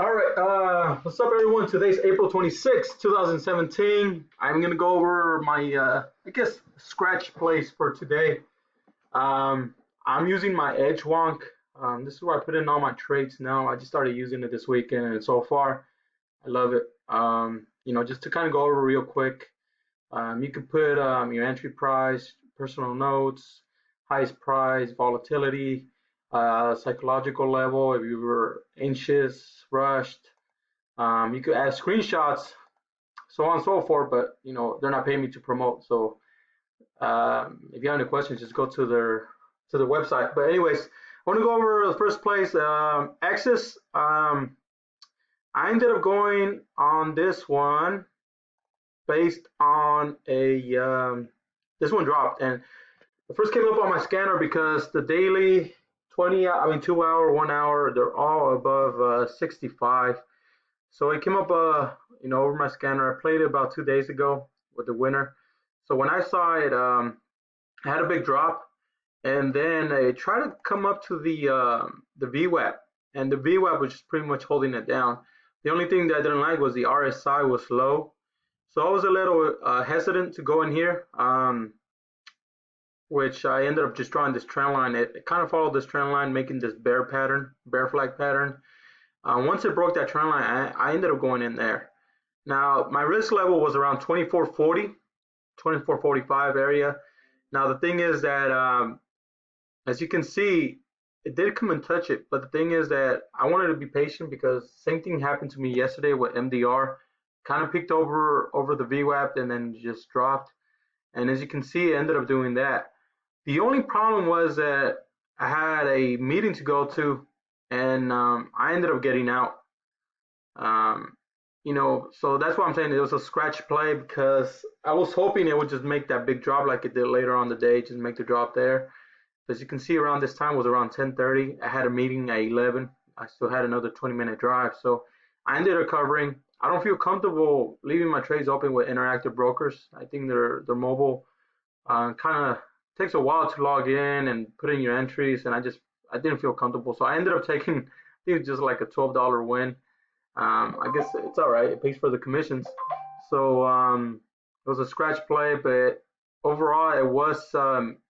All right, what's up, everyone? Today's April 26th, 2017. I'm gonna go over my, I guess, scratch plays for today. Um, I'm using my Edge Wonk. This is where I put in all my trades now. I just started using it this weekend, and so far, I love it. Just to kind of go over real quick, you can put your entry price, personal notes, highest price, volatility, psychological level, if you were anxious, rushed. You could add screenshots, so on and so forth, but they're not paying me to promote. So if you have any questions, just go to their website. But anyways, I want to go over the first place, EXAS. I ended up going on this one based on a this one dropped, and it first came up on my scanner because the daily 2 hour, 1 hour, they're all above 65. So it came up, over my scanner. I played it about 2 days ago with the winner. So when I saw it, I had a big drop, and then it tried to come up to the VWAP, and the VWAP was just pretty much holding it down. The only thing that I didn't like was the RSI was low, so I was a little hesitant to go in here, which I ended up just drawing this trend line. It kind of followed this trend line, making this bear flag pattern. Once it broke that trend line, I ended up going in there. Now, my risk level was around 2440, 2445 area. Now, the thing is that, as you can see, it did come and touch it. But the thing is that I wanted to be patient because same thing happened to me yesterday with MDR. Kind of peaked over the VWAP and then just dropped. And as you can see, it ended up doing that. The only problem was that I had a meeting to go to, and I ended up getting out. So that's why I'm saying it was a scratch play, because I was hoping it would just make that big drop like it did later on the day, just make the drop there. As you can see, around this time was around 10:30. I had a meeting at 11. I still had another 20-minute drive, so I ended up covering. I don't feel comfortable leaving my trades open with interactive brokers. I think their mobile kind of takes a while to log in and put in your entries, and I didn't feel comfortable, so I ended up taking, I think, just like a $12 win. I guess it's all right. It pays for the commissions. So it was a scratch play, but overall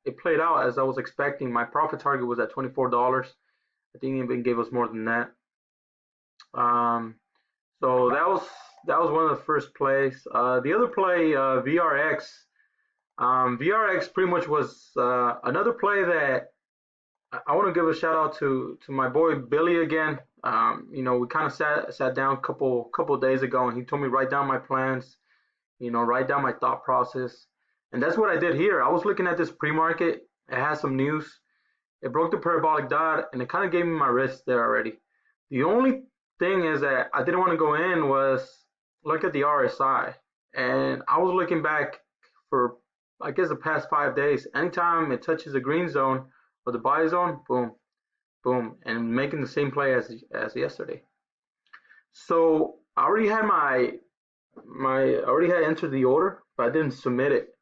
it played out as I was expecting. My profit target was at $24. I think it even gave us more than that. So that was one of the first plays. The other play, VRX. VRX pretty much was another play that I want to give a shout out to my boy Billy again. We kind of sat down a couple days ago, and he told me write down my plans, write down my thought process, and that's what I did here. I was looking at this pre-market. It has some news. It broke the parabolic dot, and it kind of gave me my risk there already. The only thing is that I didn't want to go in was look at the RSI, and I was looking back for, I guess, the past 5 days. Anytime it touches the green zone or the buy zone, boom, boom, and making the same play as yesterday. So I already had I already had entered the order, but I didn't submit it.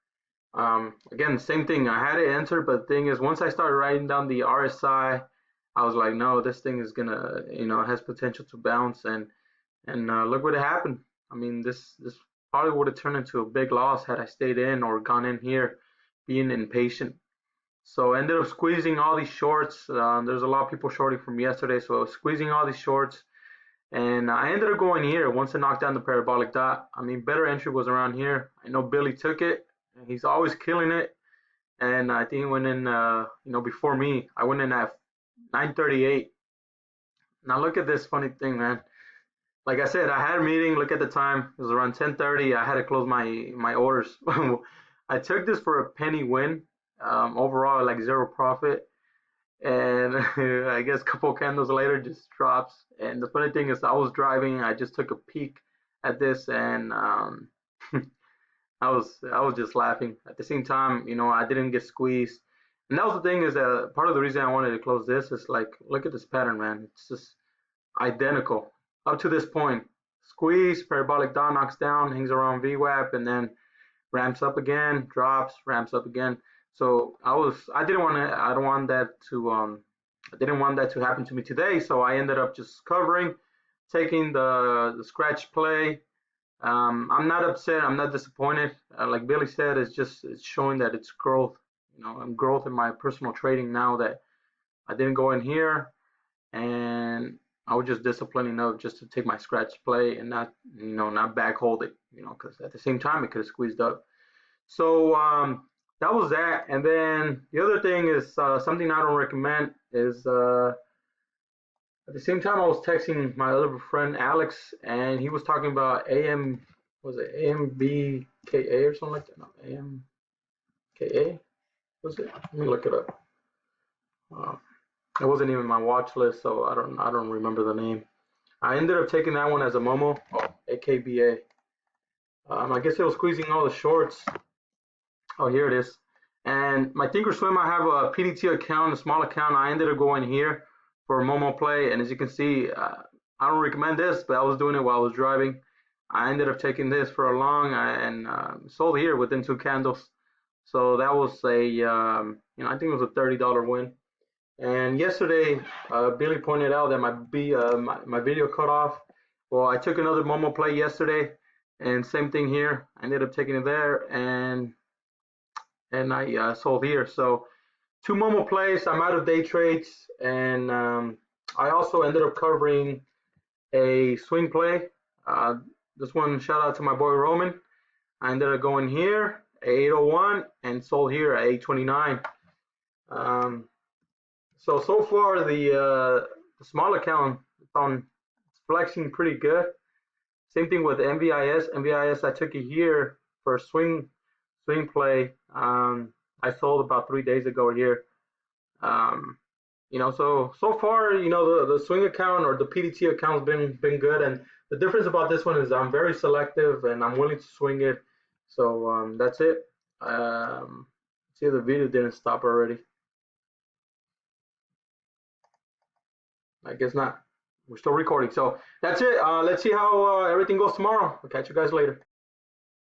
Again, same thing. I had it entered, but the thing is, once I started writing down the RSI, I was like, no, this thing is gonna, has potential to bounce, and look what happened. I mean, this probably would have turned into a big loss had I stayed in or gone in here, being impatient. So I ended up squeezing all these shorts. There's a lot of people shorting from yesterday, so I was squeezing all these shorts, and I ended up going here once I knocked down the parabolic dot. I mean, better entry was around here. I know Billy took it, and he's always killing it. And I think he went in, before me. I went in at 9:38. Now look at this funny thing, man. Like I said, I had a meeting. Look at the time. It was around 10:30. I had to close my orders. I took this for a penny win. Overall, like zero profit. And I guess a couple of candles later, just drops. And the funny thing is, I was driving. I just took a peek at this, and I was just laughing. At the same time, I didn't get squeezed. And that was the thing, is that part of the reason I wanted to close this is, like, look at this pattern, man. It's just identical up to this point. Squeeze, parabolic dot knocks down, hangs around VWAP, and then ramps up again, drops, ramps up again. So I didn't want to, I didn't want that to happen to me today. So I ended up just covering, taking the scratch play. I'm not upset. I'm not disappointed. Like Billy said, it's showing that it's growth. I'm growth in my personal trading now that I didn't go in here and I was just disciplined enough just to take my scratch play and not back hold it, because at the same time it could have squeezed up. So that was that. And then the other thing is something I don't recommend is at the same time I was texting my other friend Alex, and he was talking about was it AMBKA or something like that? No, AMKA was it? Let me look it up. Uh, it wasn't even my watch list, so I don't remember the name. I ended up taking that one as a Momo. Oh, AKBA. I guess it was squeezing all the shorts. Oh, here it is. And my Thinkorswim, I have a PDT account, a small account. I ended up going here for Momo Play, and as you can see, I don't recommend this, but I was doing it while I was driving. I ended up taking this for a long and sold here within 2 candles. So that was I think it was a $30 win. And yesterday, Billy pointed out that my video cut off. Well, I took another Momo Play yesterday, and same thing here. I ended up taking it there, and I sold here. So 2 Momo plays. I'm out of day trades, and I also ended up covering a swing play. Uh, this one, shout out to my boy Roman. I ended up going here at 801 and sold here at 829. So far the small account it's flexing pretty good. Same thing with MVIS. MVIS I took it here for a swing play. I sold about 3 days ago here. Um, so far, the swing account or the PDT account's been good, and the difference about this one is I'm very selective and I'm willing to swing it. So that's it. See, the video didn't stop already. I guess not. We're still recording. So that's it. Let's see how everything goes tomorrow. I'll catch you guys later.